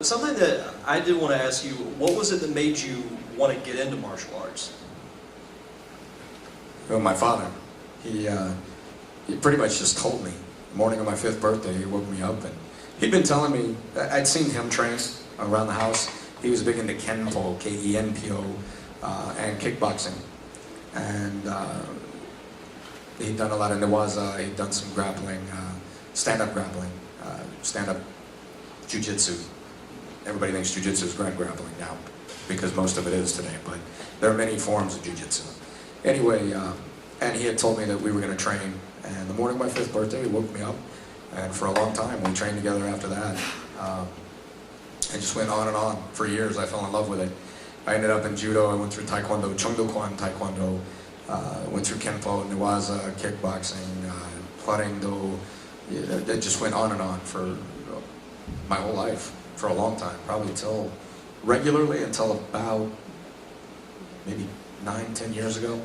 Something that I did want to ask you, what was it that made you want to get into martial arts? Well, my father, he pretty much just told me. The morning of my 5th birthday, he woke me up and he'd been telling me, I'd seen him train around the house. He was big into kenpo, K-E-N-P-O, and kickboxing. And he'd done a lot of newaza, he'd done some grappling, stand-up grappling, stand-up jiu-jitsu. Everybody thinks jiu-jitsu is grappling now, because most of it is today, but there are many forms of jiu-jitsu. Anyway, and he had told me that we were going to train, and the morning of my 5th birthday, he woke me up, and for a long time, we trained together after that. It just went on and on. For years, I fell in love with it. I ended up in judo, I went through taekwondo, chung, kwan, taekwondo, went through kenpo, newaza, kickboxing, do. It just went on and on for my whole life, for a long time, probably regularly until about maybe 9-10 years ago.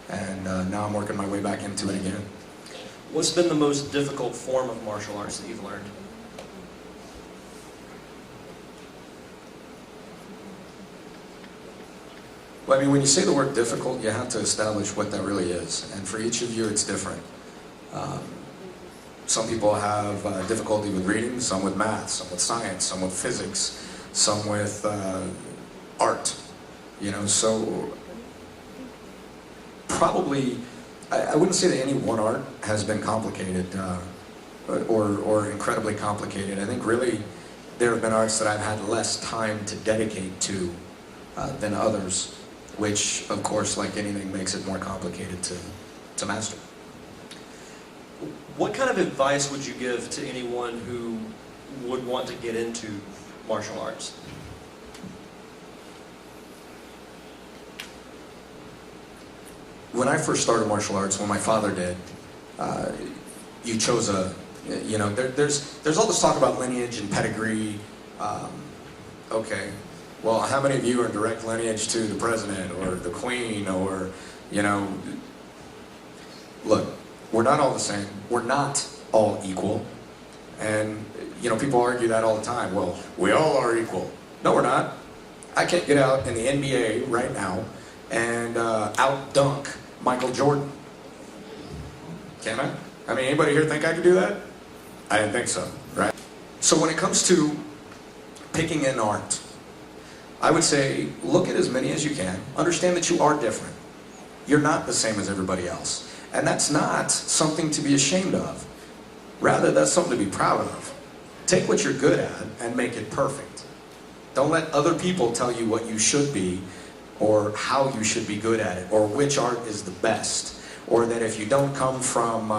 And now I'm working my way back into it again. What's been the most difficult form of martial arts that you've learned? Well, I mean, when you say the word difficult, you have to establish what that really is. And for each of you, it's different. Some people have difficulty with reading, some with math, some with science, some with physics, some with art. You know, so probably, I wouldn't say that any one art has been complicated or incredibly complicated. I think really there have been arts that I've had less time to dedicate to than others, which of course, like anything, makes it more complicated to master. What kind of advice would you give to anyone who would want to get into martial arts? When I first started martial arts, when my father did, you chose you know, there's all this talk about lineage and pedigree. Okay, well, how many of you are in direct lineage to the president or the queen or, you know, look, we're not all the same. We're not all equal. And, you know, people argue that all the time. Well, we all are equal. No, we're not. I can't get out in the NBA right now and out-dunk Michael Jordan. Can I? I mean, anybody here think I could do that? I didn't think so, right? So when it comes to picking an art, I would say look at as many as you can. Understand that you are different. You're not the same as everybody else. And that's not something to be ashamed of. Rather, that's something to be proud of. Take what you're good at and make it perfect. Don't let other people tell you what you should be or how you should be good at it or which art is the best. Or that if you don't come from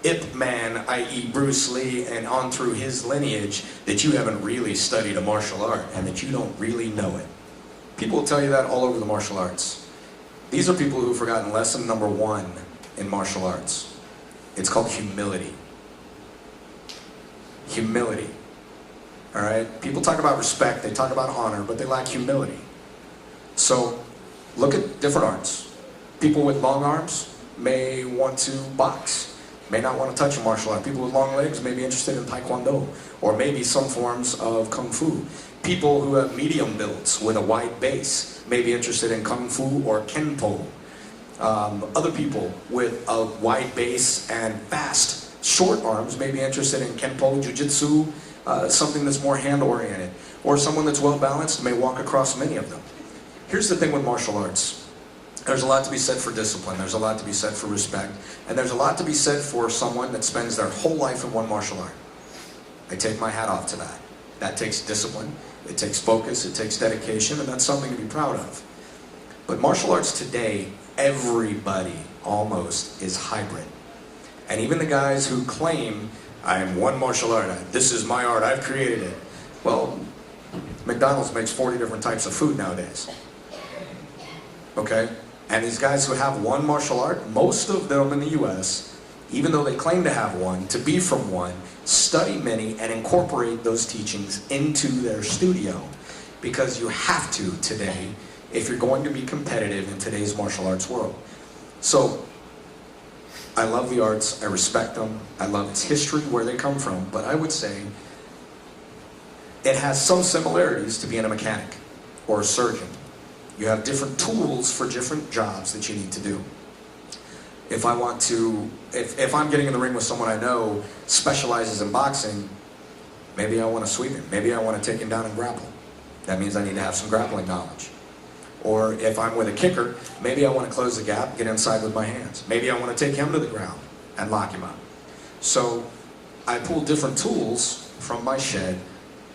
Ip Man, i.e. Bruce Lee, and on through his lineage, that you haven't really studied a martial art and that you don't really know it. People will tell you that all over the martial arts. These are people who've forgotten lesson number 1 in martial arts. It's called humility. Humility. All right? People talk about respect, they talk about honor, but they lack humility. So, look at different arts. People with long arms may want to box, may not want to touch a martial art. People with long legs may be interested in taekwondo, or maybe some forms of kung fu. People who have medium builds with a wide base may be interested in kung fu or kenpo. Other people with a wide base and fast, short arms may be interested in kenpo, jiu-jitsu, something that's more hand-oriented. Or someone that's well-balanced may walk across many of them. Here's the thing with martial arts. There's a lot to be said for discipline, there's a lot to be said for respect, and there's a lot to be said for someone that spends their whole life in one martial art. I take my hat off to that. That takes discipline, it takes focus, it takes dedication, and that's something to be proud of. But martial arts today, everybody almost is hybrid. And even the guys who claim, I am one martial art, this is my art, I've created it. Well, McDonald's makes 40 different types of food nowadays. Okay? And these guys who have one martial art, most of them in the US, even though they claim to have one, to be from one, study many and incorporate those teachings into their studio. Because you have to today, if you're going to be competitive in today's martial arts world. So, I love the arts, I respect them, I love its history, where they come from, but I would say it has some similarities to being a mechanic or a surgeon. You have different tools for different jobs that you need to do. If I'm getting in the ring with someone I know specializes in boxing, maybe I want to sweep him. Maybe I want to take him down and grapple. That means I need to have some grappling knowledge. Or if I'm with a kicker, maybe I want to close the gap, get inside with my hands. Maybe I want to take him to the ground and lock him up. So I pull different tools from my shed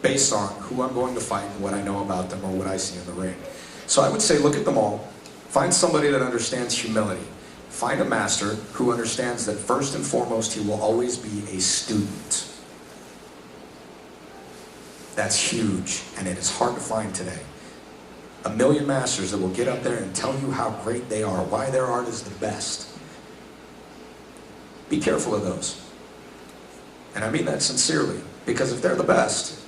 based on who I'm going to fight and what I know about them or what I see in the ring. So I would say look at them all. Find somebody that understands humility. Find a master who understands that first and foremost he will always be a student. That's huge, and it is hard to find today. A million masters that will get up there and tell you how great they are, why their art is the best. Be careful of those. And I mean that sincerely, because if they're the best,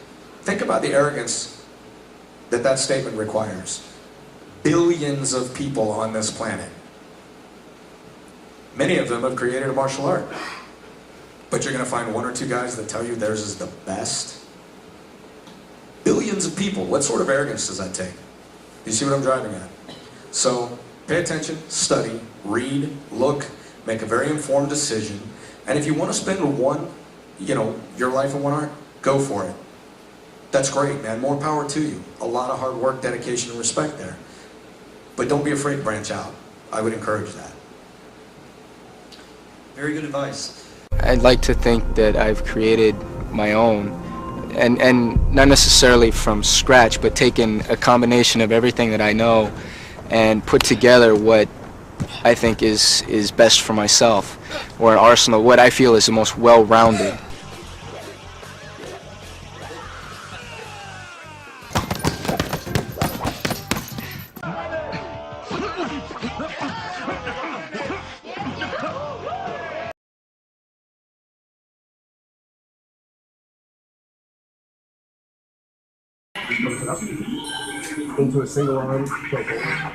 think about the arrogance that that statement requires. Billions of people on this planet. Many of them have created a martial art. But you're going to find one or two guys that tell you theirs is the best. Billions of people. What sort of arrogance does that take? You see what I'm driving at? So pay attention, study, read, look, make a very informed decision. And if you want to spend your life in one art, go for it. That's great, man. More power to you. A lot of hard work, dedication, and respect there. But don't be afraid to branch out. I would encourage that. Very good advice. I'd like to think that I've created my own, and not necessarily from scratch, but taken a combination of everything that I know and put together what I think is best for myself, or an arsenal, what I feel is the most well-rounded. Into a single arm chokehold.